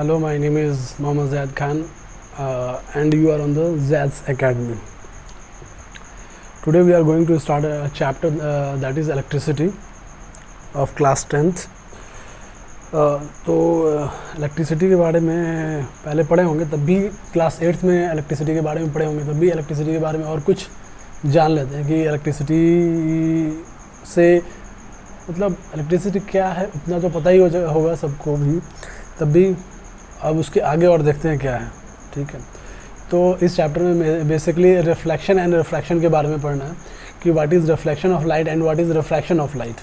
Hello, my name is Mohammad Zaid Khan, and you are on the Zaid's Academy. Today we are going to start a chapter that is electricity of class 10th. तो electricity के बारे में पहले पढ़े होंगे, तब भी class 8th में इलेक्ट्रिसिटी के बारे में पढ़े होंगे, तब भी इलेक्ट्रिसिटी के बारे में और कुछ जान लेते हैं कि इलेक्ट्रिसिटी से मतलब इलेक्ट्रिसिटी क्या है, उतना तो पता ही होगा सबको भी, तब भी अब उसके आगे और देखते हैं क्या है। ठीक है, तो इस चैप्टर में बेसिकली रिफ्लेक्शन एंड रिफ्रैक्शन के बारे में पढ़ना है कि what is reflection of light and what is refraction of light.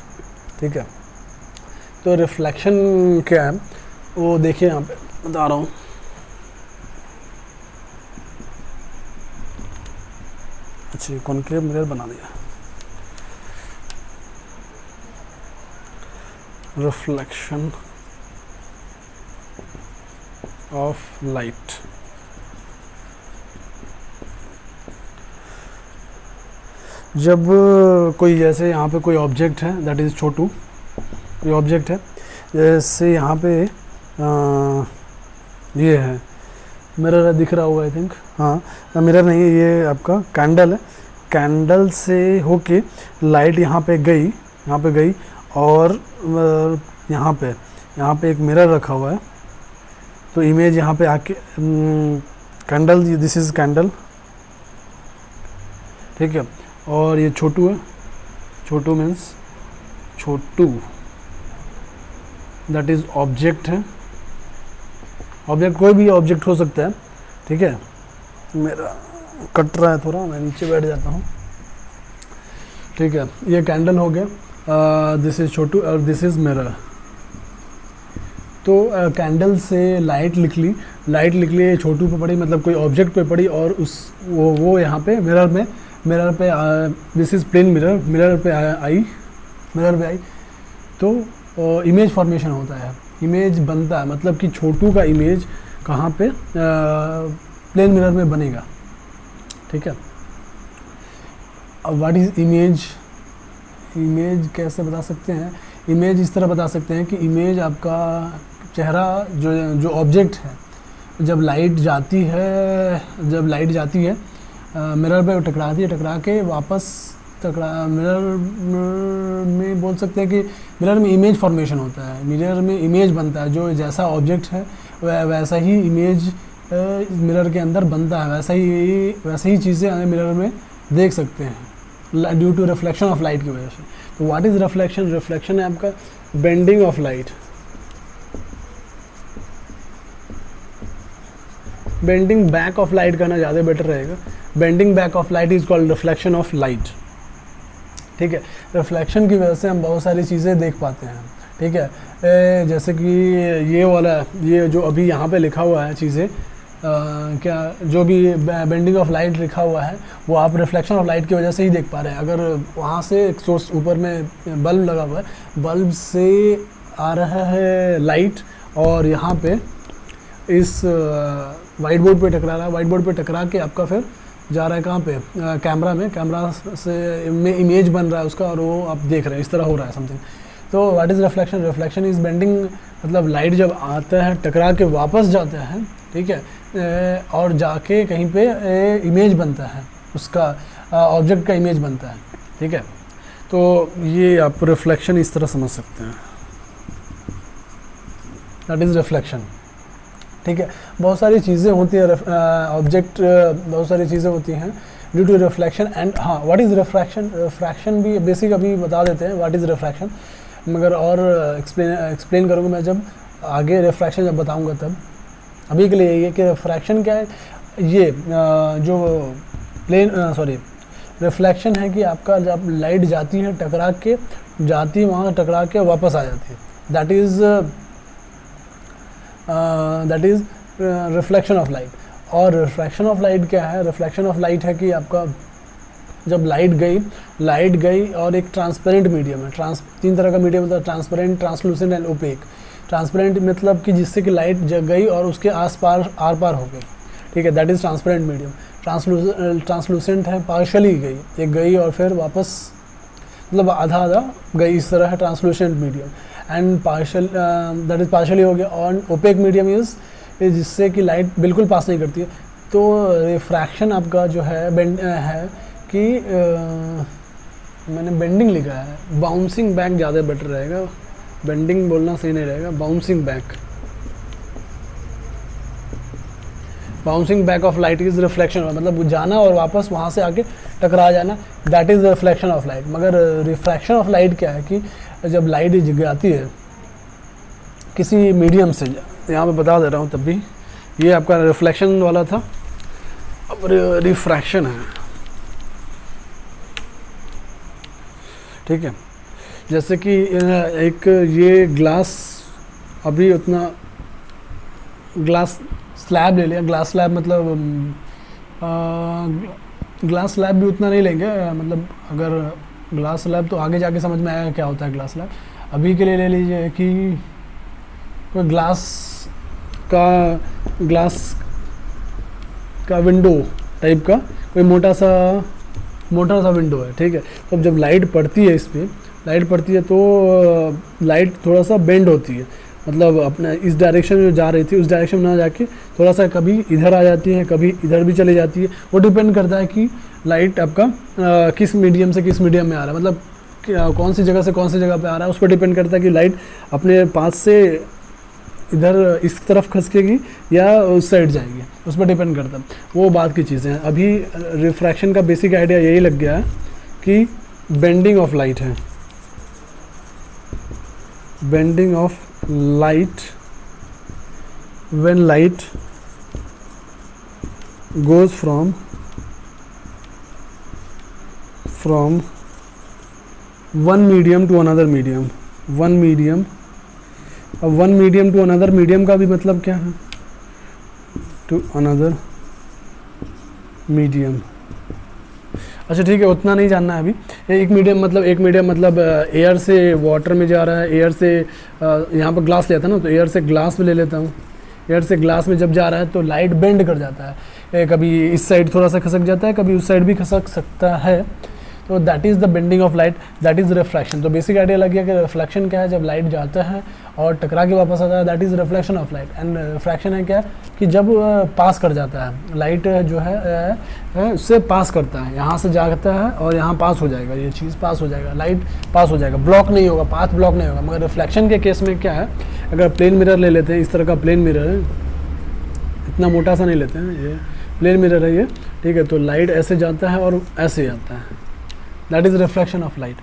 ठीक है, तो रिफ्लेक्शन क्या है वो देखिए, यहाँ पे बता रहा हूँ। अच्छा, कॉन्केव मिरर बना दिया। Reflection of light. जब कोई जैसे यहाँ पे कोई ऑब्जेक्ट है, दैट इज़ छोटू, कोई ऑब्जेक्ट है, जैसे यहाँ पे ये है मिरर दिख रहा होगा आई थिंक, हाँ मिरर नहीं है, ये आपका कैंडल है। कैंडल से होके लाइट यहाँ पे गई और यहाँ पे एक मिरर रखा हुआ है, तो इमेज यहाँ पे आके कैंडल, दिस इज़ कैंडल, ठीक है, और ये छोटू है, Chhotu means Chhotu, that is object है। ऑब्जेक्ट कोई भी ऑब्जेक्ट हो सकता है, ठीक है। मेरा कट रहा है थोड़ा, मैं नीचे बैठ जाता हूँ, ठीक है। ये कैंडल हो गया, दिस इज़ छोटू और दिस इज़ मिरर। तो कैंडल से लाइट निकली छोटू पे पड़ी, मतलब कोई ऑब्जेक्ट पे पड़ी, और वो यहाँ पे मिरर पे दिस इज़ प्लेन मिरर पे आई, तो इमेज फॉर्मेशन होता है, इमेज बनता है, मतलब कि छोटू का इमेज कहाँ पे प्लेन मिरर में बनेगा। ठीक है, अब व्हाट इज़ इमेज कैसे बता सकते हैं? इमेज इस तरह बता सकते हैं कि इमेज आपका चेहरा जो ऑब्जेक्ट है, जब लाइट जाती है मिरर पे टकराती है, टकरा के वापस मिरर में बोल सकते हैं कि मिरर में इमेज फॉर्मेशन होता है, मिरर में इमेज बनता है, जो जैसा ऑब्जेक्ट है वैसा ही इमेज मिरर के अंदर बनता है, वैसे ही चीज़ें हमें मिरर में देख सकते हैं due to reflection of light की वजह से। तो व्हाट इज़ रिफ्लेक्शन? रिफ्लेक्शन है आपका bending of light, bending back of light करना ज़्यादा बेटर रहेगा। Bending back of light is called reflection of light. ठीक है, रिफ्लेक्शन की वजह से हम बहुत सारी चीज़ें देख पाते हैं। ठीक है, जैसे कि ये जो अभी यहाँ पे लिखा हुआ है चीज़ें, क्या जो भी बेंडिंग ऑफ लाइट लिखा हुआ है वो आप रिफ्लेक्शन ऑफ लाइट की वजह से ही देख पा रहे हैं। अगर वहाँ से एक सोर्स ऊपर में बल्ब लगा हुआ है, बल्ब से आ रहा है लाइट और यहाँ पे इस वाइट बोर्ड पे टकरा रहा है, वाइट बोर्ड पे टकरा के आपका फिर जा रहा है कहाँ पे? कैमरा से में इमेज बन रहा है उसका, और वो आप देख रहे हैं, इस तरह हो रहा है समथिंग। तो what is reflection? Reflection is bending, मतलब लाइट जब आता है टकरा के वापस जाता है, ठीक है, और जाके कहीं पे इमेज बनता है, उसका ऑब्जेक्ट का इमेज बनता है। ठीक है, तो ये आप रिफ्लेक्शन इस तरह समझ सकते हैं, दैट इज़ रिफ्लेक्शन। ठीक है, बहुत सारी चीज़ें होती हैं, ऑब्जेक्ट बहुत सारी चीज़ें होती हैं ड्यू टू रिफ्लेक्शन एंड हाँ, व्हाट इज़ रिफ्रैक्शन? रिफ्रैक्शन भी बेसिक अभी बता देते हैं व्हाट इज़ रिफ्रैक्शन, मगर और एक्सप्लेन करूँगा मैं जब आगे रिफ्रैक्शन जब बताऊँगा तब। अभी के लिए ये कि रिफ्रैक्शन क्या है, ये जो रिफ्लेक्शन है कि आपका जब लाइट जाती है टकरा के जाती है, वहाँ टकरा के वापस आ जाती है, that is reflection of light. और रिफ्रैक्शन ऑफ लाइट क्या है? रिफ्लेक्शन ऑफ लाइट है कि आपका जब लाइट गई और एक ट्रांसपेरेंट मीडियम है, तीन तरह का मीडियम होता है, transparent, translucent and opaque. Transparent मतलब कि जिससे कि लाइट गई और उसके आर पार हो गई, ठीक है, that is transparent medium. Translucent है, पार्शली गई, एक गई और फिर वापस मतलब आधा गई, इस तरह है translucent medium. And partial that is partially हो गया। और ओपेक मीडियम इज़ जिससे कि लाइट बिल्कुल पास नहीं करती है। तो रिफ्रैक्शन आपका जो है बेंड है कि मैंने बेंडिंग लिखा है, बाउंसिंग बैक ज़्यादा बेटर रहेगा, बेंडिंग बोलना सही नहीं रहेगा, bouncing back. Bouncing back of light is reflection, मतलब जाना और वापस वहाँ से आके टकरा जाना, that is reflection of light. मगर रिफ्रैक्शन ऑफ लाइट क्या है कि जब लाइट जाती है किसी मीडियम से, यहाँ पे बता दे रहा हूँ तब भी, ये आपका रिफ्लेक्शन वाला था, अब रिफ्रैक्शन है, ठीक है। जैसे कि एक ये ग्लास, अभी उतना ग्लास स्लैब ले लिया, ग्लास स्लैब मतलब ग्लास स्लैब भी उतना नहीं लेंगे, मतलब अगर ग्लास स्लैब तो आगे जाके समझ में आएगा क्या होता है ग्लास स्लैब। अभी के लिए ले लीजिए कि कोई ग्लास का विंडो टाइप का कोई मोटा सा विंडो है, ठीक है। तो अब जब लाइट पड़ती है, इस पर लाइट पड़ती है तो लाइट थोड़ा सा बेंड होती है, मतलब अपना इस डायरेक्शन में जो जा रही थी उस डायरेक्शन में ना जाके थोड़ा सा कभी इधर आ जाती है, कभी इधर भी चली जाती है। वो डिपेंड करता है कि लाइट आपका किस मीडियम से किस मीडियम में आ रहा है, मतलब कौन सी जगह से कौन सी जगह पे आ रहा है, उस पर डिपेंड करता है कि लाइट अपने पास से इधर इस तरफ खसकेगी या उस साइड जाएगी, उस पर डिपेंड करता है। वो बात की चीज़ें हैं। अभी रिफ्रैक्शन का बेसिक आइडिया यही लग गया है कि बेंडिंग ऑफ लाइट है, bending of light when light goes from one medium to another medium, one medium, अब one medium to another medium का भी मतलब क्या है, to another medium। अच्छा ठीक है, उतना नहीं जानना है अभी। एक मीडियम मतलब एयर से वाटर में जा रहा है, एयर से यहाँ पर ग्लास लिया था ना, तो एयर से ग्लास में ले लेता हूँ। एयर से ग्लास में जब जा रहा है तो लाइट बेंड कर जाता है, कभी इस साइड थोड़ा सा खसक जाता है, कभी उस साइड भी खसक सकता है। तो that is the bending of light, that is reflection. तो बेसिक आइडिया लग गया कि रिफ्लेक्शन क्या है, जब लाइट जाता है और टकरा के वापस आता है, that is reflection of light. And refraction है क्या कि जब पास कर जाता है, लाइट जो है उससे पास करता है, यहाँ से जाता है और यहाँ पास हो जाएगा, ये चीज़ पास हो जाएगा, लाइट पास हो जाएगा, ब्लॉक नहीं होगा, पाथ ब्लॉक नहीं होगा। मगर रिफ्लेक्शन के केस में क्या है, अगर प्लेन मिरर ले लेते हैं, इस तरह का प्लेन मिरर है, इतना मोटा सा नहीं लेते हैं, ये प्लेन मिरर है ये, ठीक है। तो लाइट ऐसे जाता है और ऐसे आता है, that is reflection of light.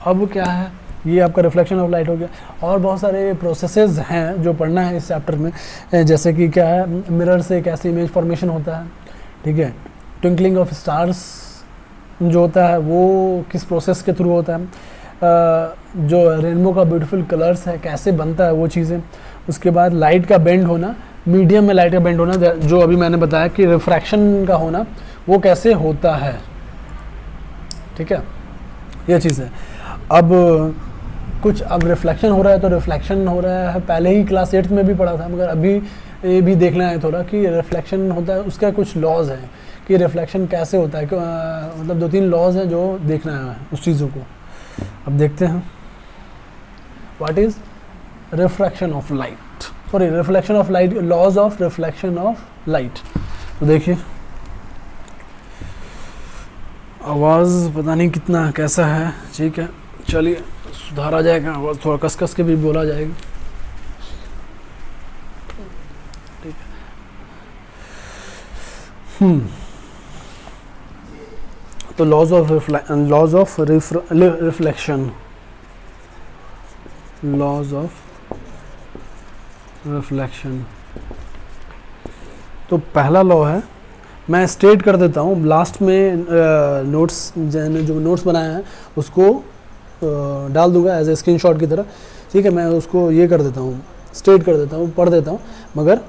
अब क्या है, ये आपका रिफ्लेक्शन ऑफ लाइट हो गया। और बहुत सारे प्रोसेसेस हैं जो पढ़ना है इस चैप्टर में, जैसे कि क्या है, मिरर से कैसे इमेज फॉर्मेशन होता है, ठीक है। ट्विंकलिंग ऑफ स्टार्स जो होता है वो किस प्रोसेस के थ्रू होता है, जो रेनबो का ब्यूटीफुल कलर्स है कैसे बनता है वो चीज़ें। उसके बाद लाइट का बेंड होना, मीडियम में लाइट का बेंड होना, जो अभी मैंने बताया कि रिफ्रैक्शन का होना वो कैसे होता है, ठीक है, ये चीज़ है। अब कुछ अब रिफ्लेक्शन हो रहा है, तो रिफ्लेक्शन हो रहा है पहले ही क्लास 8th में भी पढ़ा था, मगर अभी ये भी देखना है थोड़ा कि रिफ्लेक्शन होता है, उसका कुछ लॉज है कि रिफ्लेक्शन कैसे होता है, मतलब 2-3 लॉज हैं जो देखना है उस चीज़ों को। अब देखते हैं what is refraction of light, sorry reflection of light, laws of reflection of light. तो देखिए आवाज़ पता नहीं कितना कैसा है, ठीक है, चलिए सुधार आ जाएगा, आवाज़ थोड़ा कस कस के भी बोला जाएगा, ठीक है। तो laws of reflection, laws of reflection. तो पहला लॉ है, मैं स्टेट कर देता हूँ लास्ट में, नोट्स जो नोट्स बनाए हैं उसको डाल दूंगा एज ए स्क्रीनशॉट की तरह, ठीक है। मैं उसको ये कर देता हूँ, स्टेट कर देता हूँ, पढ़ देता हूँ, मगर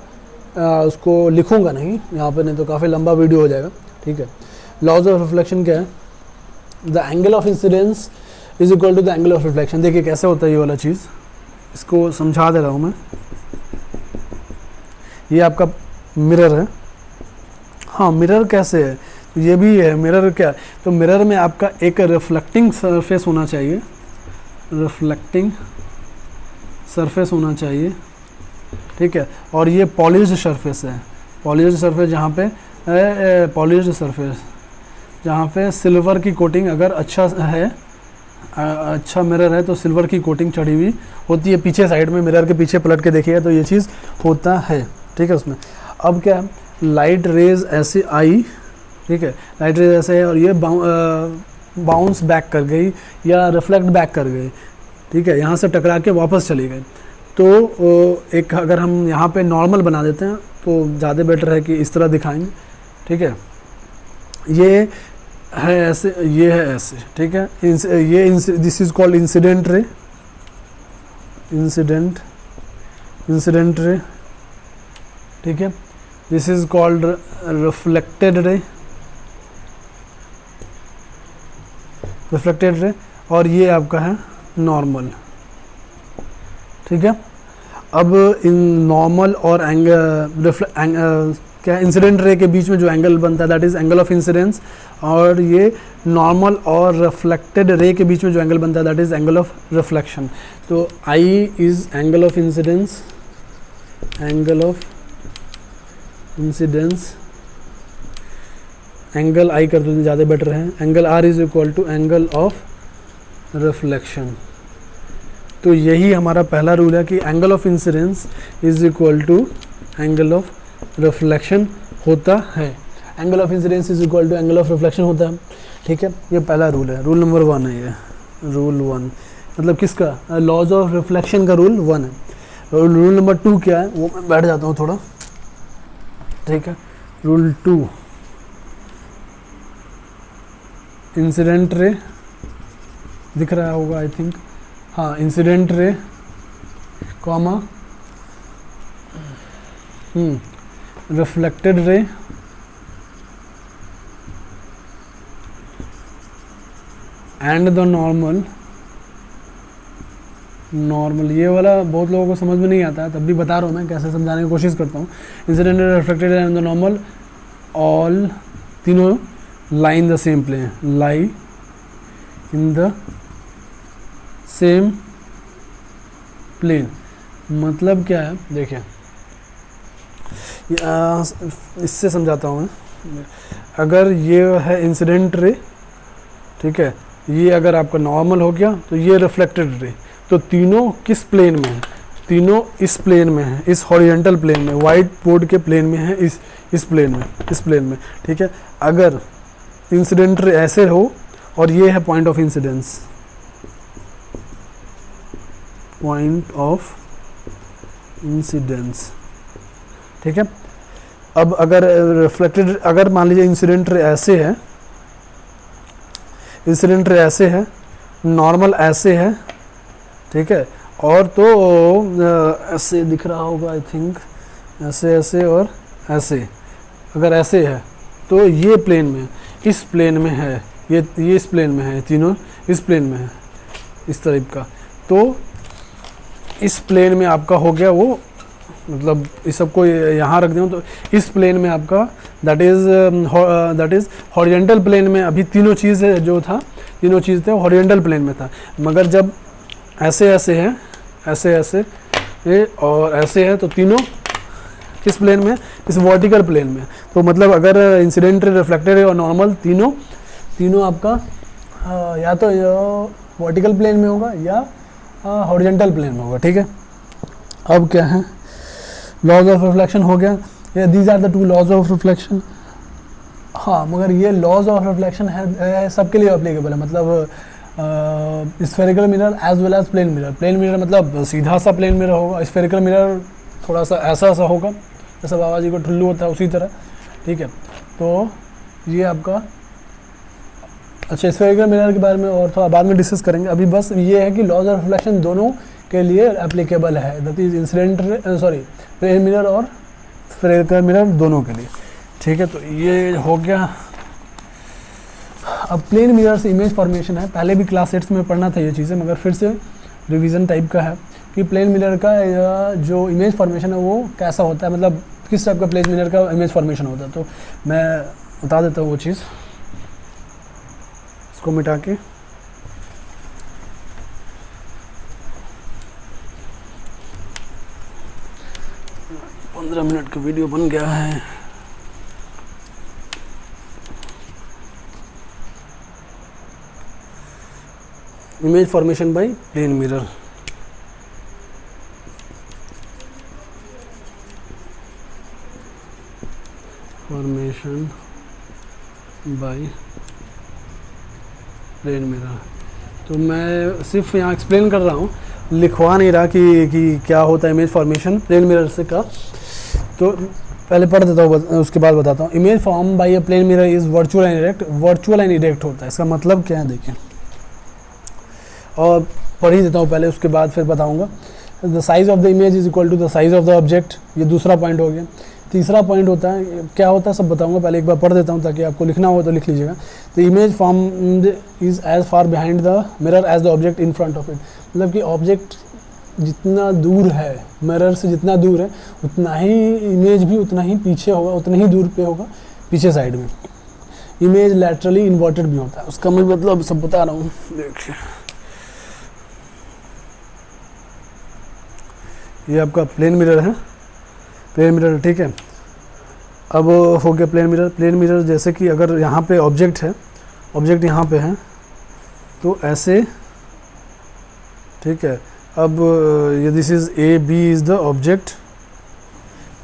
उसको लिखूंगा नहीं यहाँ पे, नहीं तो काफ़ी लंबा वीडियो हो जाएगा, ठीक है। लॉज ऑफ रिफ्लेक्शन क्या है, the angle of incidence is equal to the angle of reflection. देखिए कैसे होता है ये वाला चीज़, इसको समझा दे रहा हूँ मैं। ये आपका मिरर है, हाँ मिरर कैसे है, तो ये भी है मिरर क्या है, तो मिरर में आपका एक रिफ्लेक्टिंग सरफेस होना चाहिए, रिफ्लेक्टिंग सरफेस होना चाहिए, ठीक है। और ये पॉलिश्ड सरफेस है, पॉलिश्ड सरफेस जहाँ पे पॉलिश्ड सरफेस जहाँ पे सिल्वर की कोटिंग अगर अच्छा है, अच्छा मिरर है तो सिल्वर की कोटिंग चढ़ी हुई होती है पीछे साइड में, मिरर के पीछे पलट के देखिएगा तो ये चीज़ होता है, ठीक है। उसमें अब क्या है, लाइट रेज ऐसे आई, ठीक है, लाइट रेज ऐसे है और ये बाउंस बैक कर गई या रिफ्लेक्ट बैक कर गई, ठीक है, यहाँ से टकरा के वापस चली गई। तो एक अगर हम यहाँ पे नॉर्मल बना देते हैं तो ज़्यादा बेटर है कि इस तरह दिखाएंगे, ठीक है। ये है ऐसे, ये है ऐसे, ठीक है। ये this is called incident ray, incident ray, ठीक है। This is called reflected ray, reflected ray, और ये आपका है नॉर्मल, ठीक है। अब इन नॉर्मल और क्या इंसिडेंट रे के बीच में जो एंगल बनता है that is angle of incidence, और ये नॉर्मल और रिफ्लेक्टेड रे के बीच में जो एंगल बनता है that is angle of reflection. तो I is angle of incidence, angle of incidence, angle I कर दो ज़्यादा बेटर है, angle R is equal to angle of reflection. तो यही हमारा पहला रूल है कि angle of incidence is equal to angle of reflection होता है, angle of incidence is equal to angle of reflection होता है, ठीक है। ये पहला रूल है, रूल नंबर 1 है ये, रूल 1 मतलब किसका, लॉज ऑफ रिफ्लेक्शन का रूल 1 है। रूल नंबर 2 क्या है वो मैं बैठ जाता हूँ थोड़ा, ठीक है। रूल 2, इंसिडेंट रे दिख रहा होगा आई थिंक, हाँ, incident ray comma reflected ray and the normal, ये वाला बहुत लोगों को समझ में नहीं आता है, तब भी बता रहा हूँ मैं कैसे समझाने की कोशिश करता हूँ। Incident ray, reflected ray and the normal all तीनों lie in the same plane, lie in the same plane. मतलब क्या है देखिए, इससे समझाता हूँ मैं। अगर ये है इंसिडेंट रे, ठीक है, ये अगर आपका नॉर्मल हो गया तो ये रिफ्लेक्टेड रे, तो तीनों किस प्लेन में है, तीनों इस प्लेन में है, इस हॉरिजॉन्टल प्लेन में, वाइट बोर्ड के प्लेन में है, इस प्लेन में, ठीक है। अगर इंसिडेंट रे ऐसे हो और ये है point of incidence, point of incidence, ठीक है। अब अगर रिफ्लेक्टेड, अगर मान लीजिए इंसिडेंट रे ऐसे है, इंसिडेंट रे ऐसे है, नॉर्मल ऐसे है, ठीक है, और तो ऐसे दिख रहा होगा आई थिंक, ऐसे और ऐसे, अगर ऐसे है तो ये प्लेन में, इस प्लेन में है, ये इस प्लेन में है, तीनों इस प्लेन में है, इस टाइप का। तो इस प्लेन में आपका हो गया वो, मतलब इस सबको यहाँ रख दूँ तो इस प्लेन में आपका दैट इज़ हॉरिजॉन्टल प्लेन में अभी तीनों चीज़ जो था, तीनों चीज़ थे हॉरिजॉन्टल प्लेन में था। मगर जब ऐसे है, ऐसे ये और ऐसे है, तो तीनों किस प्लेन में, इस वर्टिकल प्लेन में। तो मतलब अगर इंसिडेंट रे, रिफ्लेक्टेड रे और नॉर्मल तीनों आपका या तो वर्टिकल प्लेन में होगा या हॉरिजॉन्टल प्लेन में होगा, ठीक है। अब क्या है, लॉज ऑफ रिफ्लेक्शन हो गया, ये these are the 2 laws of reflection. हाँ, मगर ये लॉज ऑफ रिफ्लेक्शन है सबके लिए अप्लीकेबल है, मतलब spherical mirror as well as plane mirror. Plane mirror मतलब सीधा सा प्लेन मिरर होगा, स्फेरिकल मिरर थोड़ा सा ऐसा होगा, जैसा बाबा जी को ठुल्लू होता है उसी तरह, ठीक है। तो ये आपका, अच्छा, स्फेरिकल मिरर के बारे में और थोड़ा बाद में डिस्कस करेंगे। अभी बस ये है कि लॉज ऑफ रिफ्लेक्शन दोनों के लिए एप्लीकेबल है, that is incident plane mirror और स्फेरिकल मिरर दोनों के लिए, ठीक है। तो ये हो गया। अब प्लेन मिरर से इमेज फॉर्मेशन है, पहले भी क्लास 8 में पढ़ना था ये चीज़ें, मगर फिर से रिवीजन टाइप का है कि प्लेन मिरर का जो इमेज फॉर्मेशन है वो कैसा होता है, मतलब किस टाइप का प्लेन मिरर का इमेज फॉर्मेशन होता है। तो मैं बता देता हूँ वो चीज़, इसको मिटा के 15 मिनट का वीडियो बन गया है। Image formation by plane mirror. Formation by plane mirror. तो मैं सिर्फ यहाँ एक्सप्लेन कर रहा हूँ, लिखवा नहीं रहा कि क्या होता है इमेज फॉर्मेशन प्लेन मिरर से का। तो पहले पढ़ देता हूँ, उसके बाद बताता हूँ। Image form by a plane mirror is virtual and erect. Virtual and erect होता है, इसका मतलब क्या है देखिए, और पढ़ ही देता हूँ पहले, उसके बाद फिर बताऊँगा। The size of the image is equal to the size of the object, ये दूसरा पॉइंट हो गया। तीसरा पॉइंट होता है, क्या होता है सब बताऊंगा, पहले एक बार पढ़ देता हूँ ताकि आपको लिखना हो तो लिख लीजिएगा। The image form is as far behind the mirror as the object in front of it. मतलब कि ऑब्जेक्ट जितना दूर है, मिरर से जितना दूर है, उतना ही इमेज भी उतना ही पीछे होगा, उतना ही दूर पे होगा पीछे साइड में। इमेज लैटरली इन्वर्टेड भी होता है, उसका मैं मतलब सब बता रहा हूँ। देखिए ये आपका प्लेन मिरर है, प्लेन मिरर, ठीक है। अब हो गया प्लेन मिरर। प्लेन मिरर जैसे कि अगर यहाँ पे ऑब्जेक्ट है, ऑब्जेक्ट यहाँ पे है तो ऐसे, ठीक है। अब ये this is A, B is the object,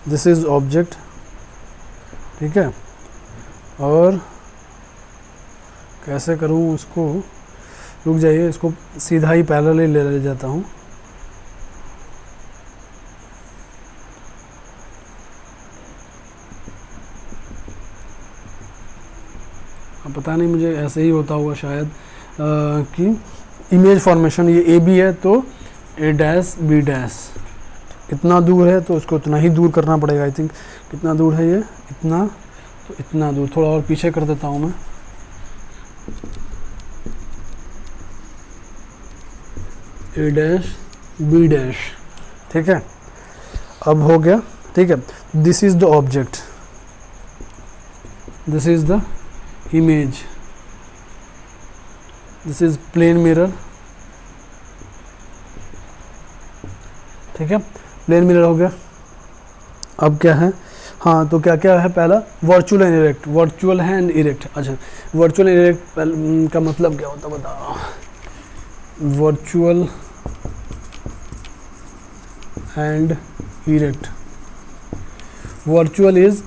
this is object, ठीक है। और कैसे करूँ इसको, रुक जाइए, इसको सीधा ही पैरेलल ले जाता हूँ। पता नहीं, मुझे ऐसे ही होता होगा शायद कि इमेज फॉर्मेशन ये ए बी है तो ए डैश बी डैश, इतना दूर है तो उसको उतना ही दूर करना पड़ेगा। आई थिंक कितना दूर है ये, इतना, तो इतना दूर। थोड़ा और पीछे कर देता हूँ मैं, ए डैश बी डैश, ठीक है। अब हो गया, ठीक है। This is the object, this is the image, this is plane mirror, ठीक है। प्लेन मिरर हो गया। अब क्या है, हाँ तो क्या क्या है, पहला वर्चुअल एंड इरेक्ट। वर्चुअल है एंड इरेक्ट। अच्छा, वर्चुअल एंड इरेक्ट का मतलब क्या होता है बता रहा हूँ। Virtual and erect, virtual is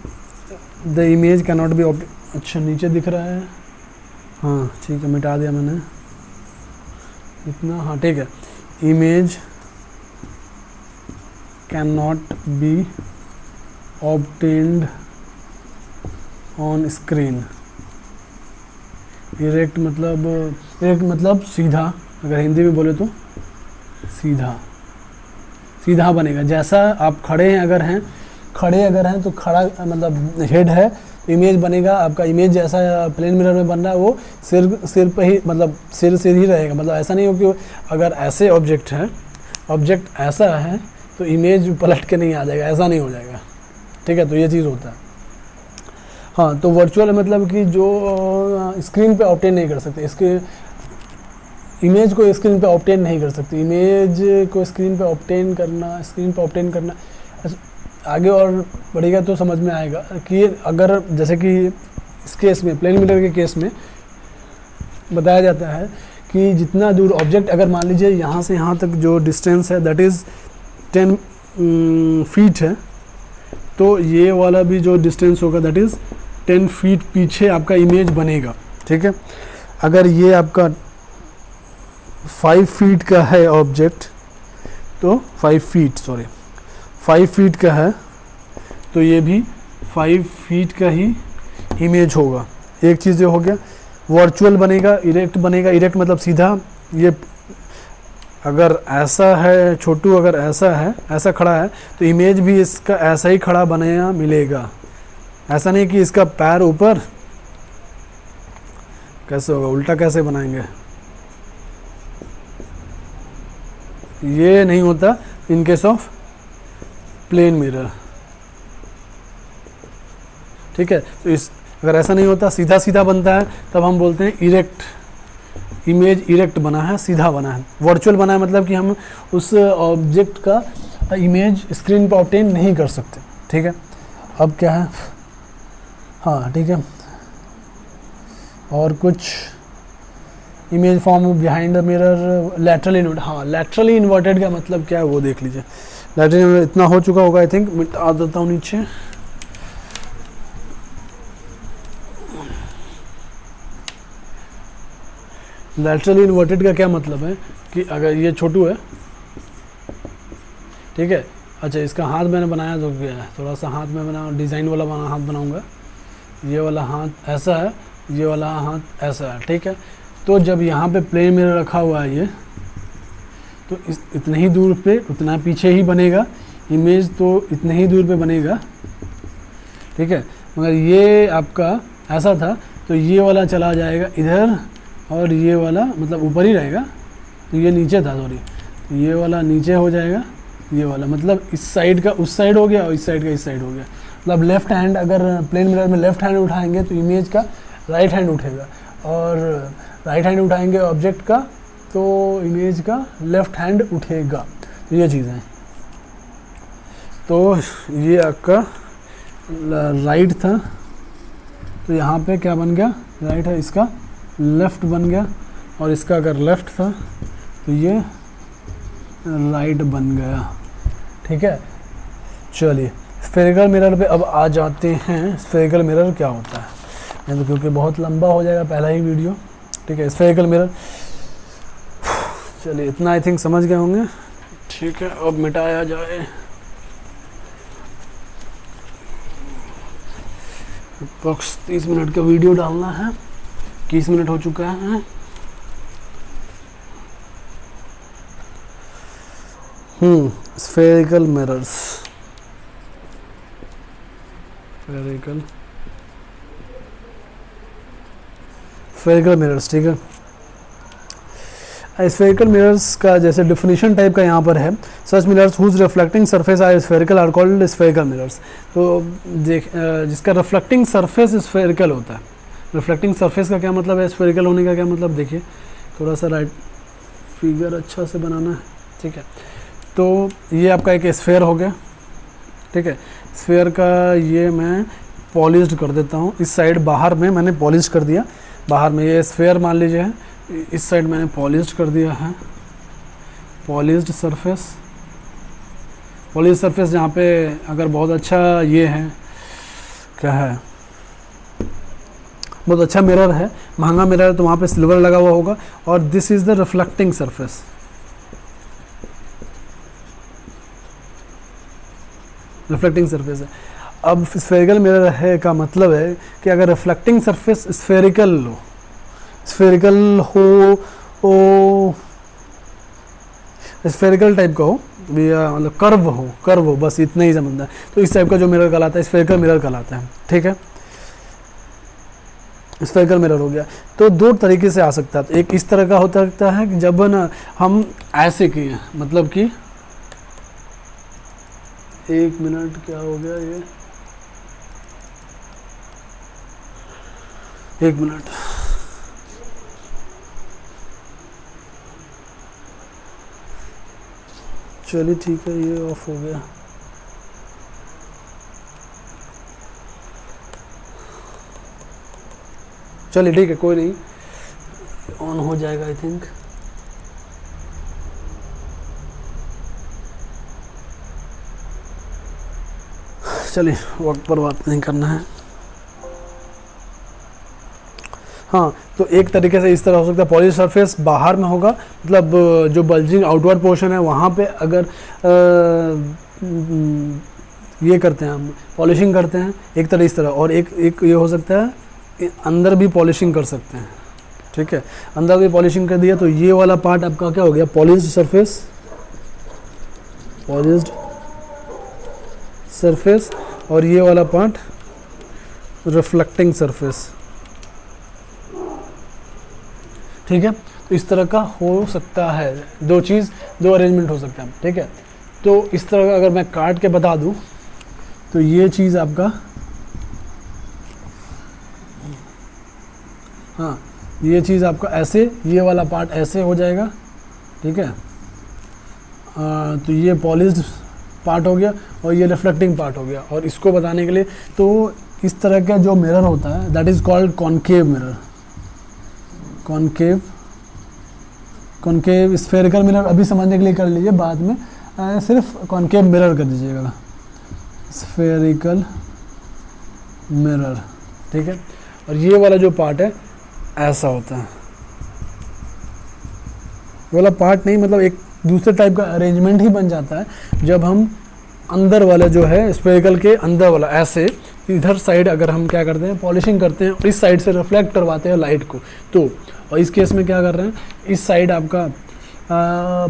the image can not be object. अच्छा नीचे दिख रहा है, हाँ ठीक है, मिटा दिया मैंने इतना, हाँ ठीक है। Image can not be obtained on screen. Erect मतलब सीधा, अगर हिंदी में बोले तो सीधा, सीधा बनेगा। जैसा आप खड़े अगर हैं तो खड़ा मतलब हेड है, इमेज बनेगा आपका। इमेज जैसा प्लेन मिरर में बन रहा है वो सिर पे ही, मतलब सिर ही रहेगा। मतलब ऐसा नहीं हो कि अगर ऐसे ऑब्जेक्ट है, ऑब्जेक्ट ऐसा है तो इमेज पलट के नहीं आ जाएगा, ऐसा नहीं हो जाएगा, ठीक है। तो ये चीज़ होता है। हाँ, तो वर्चुअल मतलब कि जो स्क्रीन पे ऑब्टेन नहीं कर सकते, इसके इमेज को स्क्रीन पे ऑब्टेन नहीं कर सकते। इमेज को स्क्रीन पे ऑब्टेन करना आगे और बढ़ेगा तो समझ में आएगा कि अगर जैसे कि इस केस में, प्लेन मिरर के केस में बताया जाता है कि जितना दूर ऑब्जेक्ट, अगर मान लीजिए यहाँ से यहाँ तक जो डिस्टेंस है दैट इज़ 10 फीट है, तो ये वाला भी जो डिस्टेंस होगा दैट इज़ 10 फीट पीछे आपका इमेज बनेगा, ठीक है। अगर ये आपका 5 फीट का है ऑब्जेक्ट, तो 5 फीट का है तो ये भी 5 फीट का ही इमेज होगा। एक चीज़ ये हो गया। वर्चुअल बनेगा, इरेक्ट बनेगा। इरेक्ट मतलब सीधा। ये अगर ऐसा है, छोटू अगर ऐसा है, ऐसा खड़ा है, तो इमेज भी इसका ऐसा ही खड़ा बनेगा, मिलेगा। ऐसा नहीं कि इसका पैर ऊपर, कैसे होगा, उल्टा कैसे बनाएंगे, ये नहीं होता in case of plane mirror, ठीक है। तो इस अगर ऐसा नहीं होता, सीधा सीधा बनता है, तब हम बोलते हैं इरेक्ट। इमेज इरेक्ट बना है, सीधा बना है। वर्चुअल बना है मतलब कि हम उस ऑब्जेक्ट का इमेज स्क्रीन पर ऑब्टेन नहीं कर सकते, ठीक है, अब क्या है, हाँ ठीक है, और कुछ image form behind the mirror laterally inverted. हाँ, लैटरली इन्वर्टेड का मतलब क्या है वो देख लीजिए। लैटरली इतना हो चुका होगा आई थिंक, मिटा देता हूँ नीचे। लैटरली इन्वर्टेड का क्या मतलब है कि अगर ये छोटू है, ठीक है, अच्छा इसका हाथ मैंने बनाया तो क्या है, थोड़ा सा हाथ में बना, डिज़ाइन वाला हाथ बनाऊंगा, ये वाला हाथ ऐसा है, ये वाला हाथ ऐसा है, ठीक है। तो जब यहाँ पे प्लेन मिरर रखा हुआ है ये, तो इतने ही दूर पे उतना पीछे ही बनेगा इमेज, तो इतने ही दूर पे बनेगा, ठीक है। मगर ये आपका ऐसा था तो ये वाला चला जाएगा इधर और ये वाला मतलब ऊपर ही रहेगा, तो ये नीचे था सॉरी, तो ये वाला नीचे हो जाएगा, ये वाला मतलब इस साइड का उस साइड हो गया और इस साइड का इस साइड हो गया। मतलब लेफ्ट हैंड, अगर प्लेन मिरर में लेफ्ट हैंड उठाएंगे तो इमेज का राइट हैंड उठेगा, और राइट हैंड उठाएंगे ऑब्जेक्ट का तो इमेज का लेफ्ट हैंड उठेगा। तो ये चीज़ है। तो ये आपका राइट था, तो यहाँ पे क्या बन गया, राइट है, इसका लेफ़्ट बन गया, और इसका अगर लेफ़्ट था तो ये राइट बन गया, ठीक है। चलिए स्फेरिकल मिरर पे अब आ जाते हैं। स्फेरिकल मिरर क्या होता है, नहीं तो क्योंकि बहुत लंबा हो जाएगा पहला ही वीडियो, ठीक है। स्फेरिकल मिरर, चलिए इतना आई थिंक समझ गए होंगे, ठीक है। अब मिटाया जाए, अप्रॉक्स 30 मिनट का वीडियो डालना है, 21 मिनट हो चुका है। स्फेरिकल मिरर्स, स्फेरिकल मिरर्स, ठीक है। स्फेरिकल मिरर्स का जैसे डिफिनीशन टाइप का यहाँ पर है, such mirrors whose reflecting surface are spherical are called spherical mirrors. तो जिसका रिफ्लेक्टिंग सरफेस स्फेरिकल होता है। रिफ्लेक्टिंग सरफेस का क्या मतलब है, स्फेरिकल होने का क्या मतलब, देखिए थोड़ा सा राइट फिगर अच्छा से बनाना है, ठीक है। तो ये आपका एक स्फेयर हो गया, ठीक है। स्फेयर का ये मैं पॉलिश्ड कर देता हूँ, इस साइड बाहर में मैंने पॉलिश कर दिया, बाहर में ये स्फेयर मान लीजिए है, इस साइड मैंने पॉलिश्ड कर दिया है, पॉलिश्ड सरफेस। पॉलिश सरफेस जहाँ पे अगर बहुत अच्छा ये है, क्या है, बहुत अच्छा मिरर है, महंगा मिरर है, तो वहाँ पे सिल्वर लगा हुआ होगा, और this is the reflecting surface. Reflecting surface है। अब स्फेरिकल मिरर है का मतलब है कि अगर रिफ्लेक्टिंग सरफेस स्फेरिकल हो, स्फेरिकल टाइप का हो, मतलब कर्व हो, बस इतना ही समझना है। तो इस टाइप का जो मिरर कहलाता है स्फेरिकल मिरर कहलाता है, ठीक है। स्फेरिकल मिरर हो गया। तो दो तरीके से आ सकता है, एक इस तरह का हो सकता है कि जब ना हम ऐसे किए, मतलब कि 1 मिनट क्या हो गया ये, 1 मिनट, चलिए ठीक है, ये ऑफ हो गया। चलिए ठीक है, कोई नहीं, ऑन हो जाएगा आई थिंक। चलिए वक्त पर बात नहीं करना है। हाँ, तो एक तरीके से इस तरह हो सकता है, पॉलिश सरफेस बाहर में होगा, मतलब जो बल्जिंग आउटवर्ड पोर्शन है वहाँ पे अगर ये करते हैं हम, पॉलिशिंग करते हैं, एक तरह इस तरह, और एक ये हो सकता है अंदर भी पॉलिशिंग कर सकते हैं, ठीक है। अंदर भी पॉलिशिंग कर दिया तो ये वाला पार्ट आपका क्या हो गया, पॉलिश्ड सरफेस, पॉलिश्ड सरफेस, और ये वाला पार्ट रिफ्लेक्टिंग सरफेस, ठीक है। तो इस तरह का हो सकता है, दो अरेंजमेंट हो सकता है, ठीक है। तो इस तरह का अगर मैं काट के बता दूं तो ये चीज़ आपका, हाँ ये चीज़ आपका ऐसे, ये वाला पार्ट ऐसे हो जाएगा, ठीक है। तो ये पॉलिश्ड पार्ट हो गया और ये रिफ्लेक्टिंग पार्ट हो गया। और इसको बताने के लिए तो इस तरह का जो मिरर होता है that is called concave mirror. Concave spherical mirror अभी समझने के लिए कर लीजिए, बाद में सिर्फ कॉनकेव मिरर कर दीजिएगा, स्फेरिकल मिरर, ठीक है। और ये वाला जो पार्ट है ऐसा होता है, ये वाला पार्ट नहीं, मतलब एक दूसरे टाइप का अरेंजमेंट ही बन जाता है जब हम अंदर वाला जो है स्फेरिकल के अंदर वाला ऐसे इधर साइड अगर हम क्या करते हैं पॉलिशिंग करते हैं और इस साइड से रिफ्लेक्ट करवाते हैं लाइट को, तो और इस केस में क्या कर रहे हैं, इस साइड आपका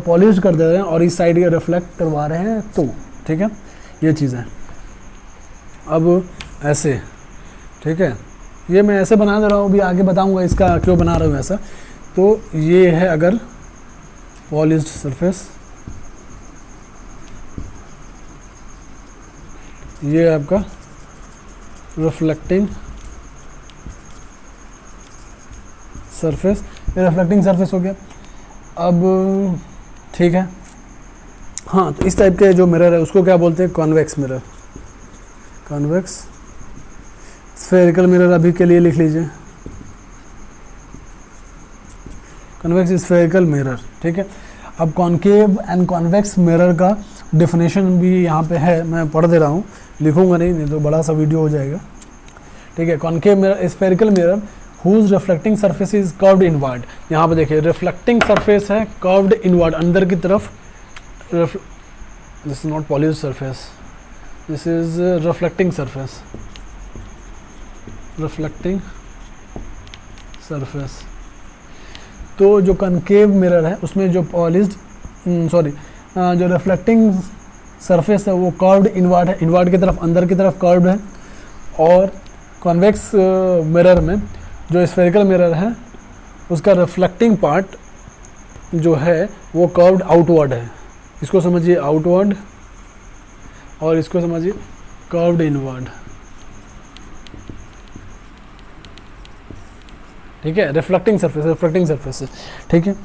पॉलिश कर दे रहे हैं और इस साइड ये रिफ्लेक्ट करवा रहे हैं, तो ठीक है ये चीज़ है। अब ऐसे, ठीक है, ये मैं ऐसे बना दे रहा हूँ, अभी आगे बताऊँगा इसका क्यों बना रहा हूँ ऐसा। तो ये है अगर पॉलिश्ड सरफेस, ये आपका रिफ्लेक्टिंग सरफेस, ये रिफ्लेक्टिंग सरफेस हो गया। अब ठीक है, हाँ, तो इस टाइप के जो मिरर है उसको क्या बोलते हैं, convex mirror. Convex spherical mirror अभी के लिए लिख लीजिए, कॉन्वेक्स स्फेरिकल मिरर, ठीक है। अब कॉनकेव एंड कॉन्वेक्स मिरर का डेफिनेशन भी यहाँ पे है, मैं पढ़ दे रहा हूँ, लिखूंगा नहीं तो बड़ा सा वीडियो हो जाएगा, ठीक है। Concave mirror spherical mirror whose reflecting surface is curved inward. यहाँ पे देखिए रिफ्लेक्टिंग सरफेस है कर्व्ड इनवर्ड, अंदर की तरफ। This is not polished surface, this is reflecting surface, reflecting surface. तो जो कॉनकेव मिरर है उसमें जो जो रिफ्लेक्टिंग सरफेस है वो कर्व्ड इनवर्ड है, इनवर्ड की तरफ अंदर की तरफ कर्व्ड है। और कॉन्वेक्स मिरर में जो स्फेरिकल मिरर है उसका रिफ्लेक्टिंग पार्ट जो है वो कर्व्ड आउटवर्ड है। इसको समझिए आउटवर्ड और इसको समझिए कर्व्ड इनवर्ड, ठीक है। रिफ्लेक्टिंग सरफेस, ठीक है।